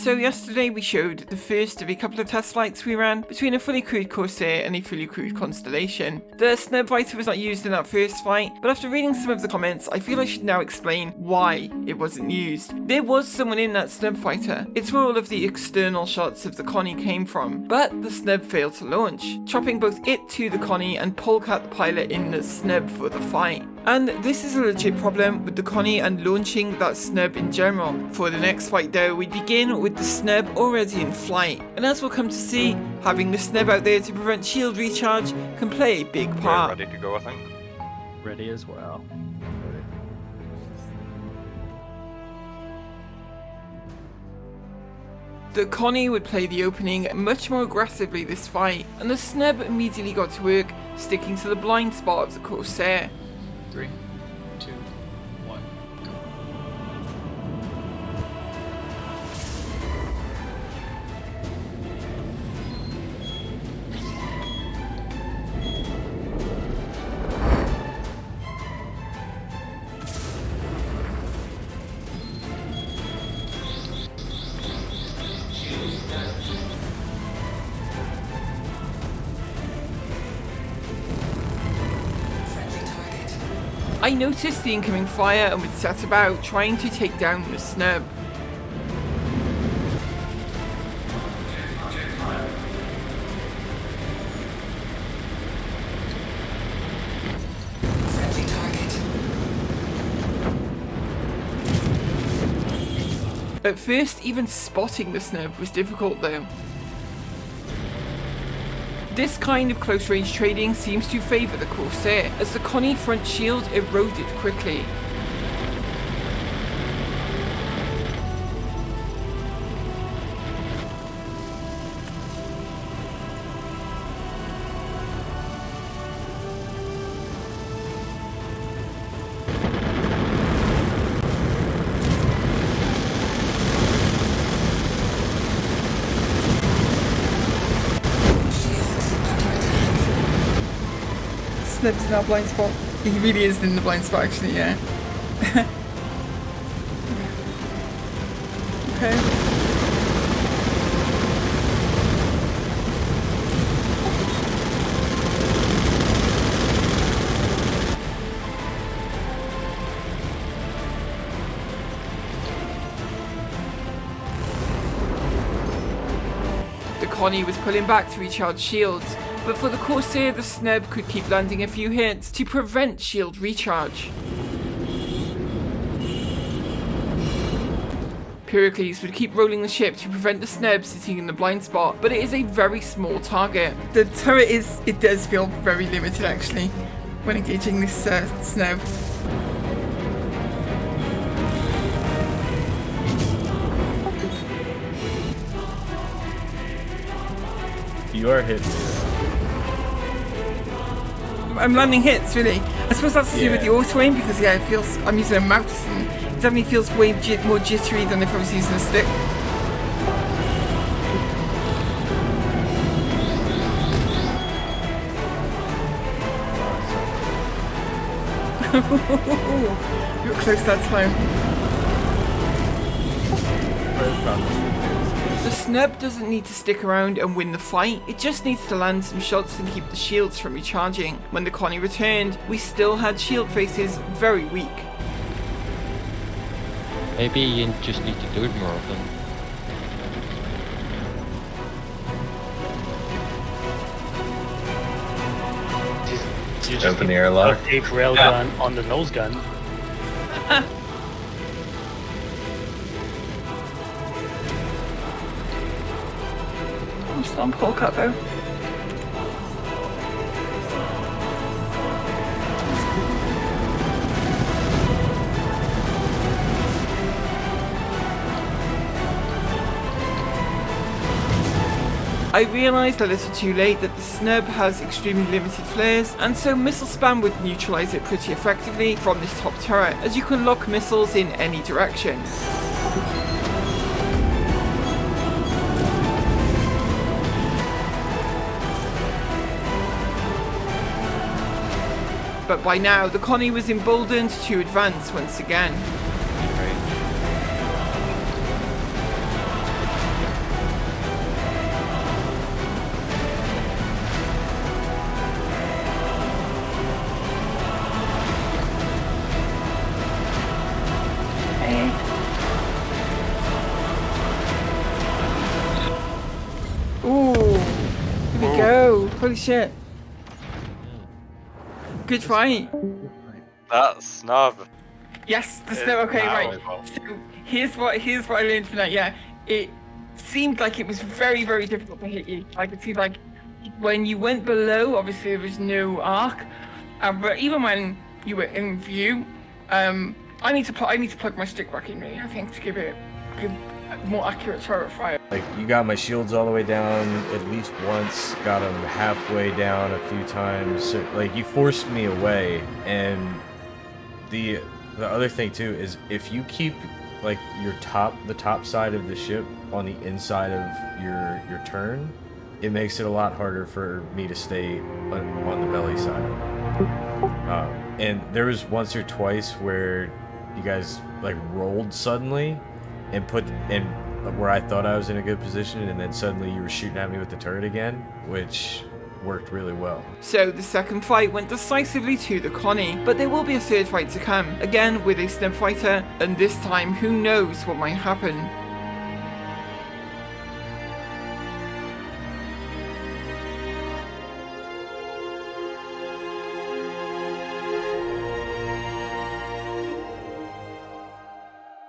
So yesterday we showed the first of a couple of test flights we ran between a fully crewed Corsair and a fully crewed Constellation. The Snub fighter was not used in that first fight, but after reading some of the comments, I feel I should now explain why it wasn't used. There was someone in that Snub fighter. It's where all of the external shots of the Connie came from, but the Snub failed to launch, chopping both it to the Connie and Polkat the pilot in the Snub for the fight. And this is a legit problem with the Connie and launching that Snub in general. For the next fight though, we begin with the Snub already in flight. And as we'll come to see, having the Snub out there to prevent shield recharge can play a big part. We're ready to go, I think. Ready as well. The Connie would play the opening much more aggressively this fight, and the Snub immediately got to work, sticking to the blind spot of the Corsair. 3, 2, 1, go. I noticed the incoming fire and would set about trying to take down the Snub. At first, even spotting the Snub was difficult though. This kind of close-range trading seems to favour the Corsair, as the Connie front shield eroded quickly. Snub's in our blind spot. He really is in the blind spot actually, yeah. Okay. The Connie was pulling back to recharge shields, but for the Corsair, the Snub could keep landing a few hits to prevent shield recharge. Pericles would keep rolling the ship to prevent the Snub sitting in the blind spot, but it is a very small target. The turret does feel very limited actually when engaging this Snub. You are hitting me. I'm landing hits, really. I suppose that's to do with the auto aim because it feels I'm using a mouse and it definitely feels way more jittery than if I was using a stick. You were close that time. The Snub doesn't need to stick around and win the fight, it just needs to land some shots and keep the shields from recharging. When the Connie returned, we still had shield faces very weak. Maybe you just need to do it more often. You just Open the airlock. Take railgun on the nose gun. I'm still on Polkat though. I realised a little too late that the Snub has extremely limited flares, and so missile spam would neutralise it pretty effectively from this top turret, as you can lock missiles in any direction. But by now, the Connie was emboldened to advance once again. Holy shit. Good fight. That's Snub. Yes, the Snub. Okay, right. So here's what I learned from that. Yeah, it seemed like it was very, very difficult to hit you. I could see like when you went below, obviously there was no arc, but even when you were in view, I need to plug my stick back in me. I think to give a more accurate turret fire. Like, you got my shields all the way down at least once, got them halfway down a few times. So, like, you forced me away, and the other thing too is if you keep like the top side of the ship on the inside of your turn, it makes it a lot harder for me to stay on the belly side. And there was once or twice where you guys like rolled suddenly and put in where I thought I was in a good position, and then suddenly you were shooting at me with the turret again, which worked really well. So the second fight went decisively to the Connie, but there will be a third fight to come, again with a Snub fighter, and this time who knows what might happen.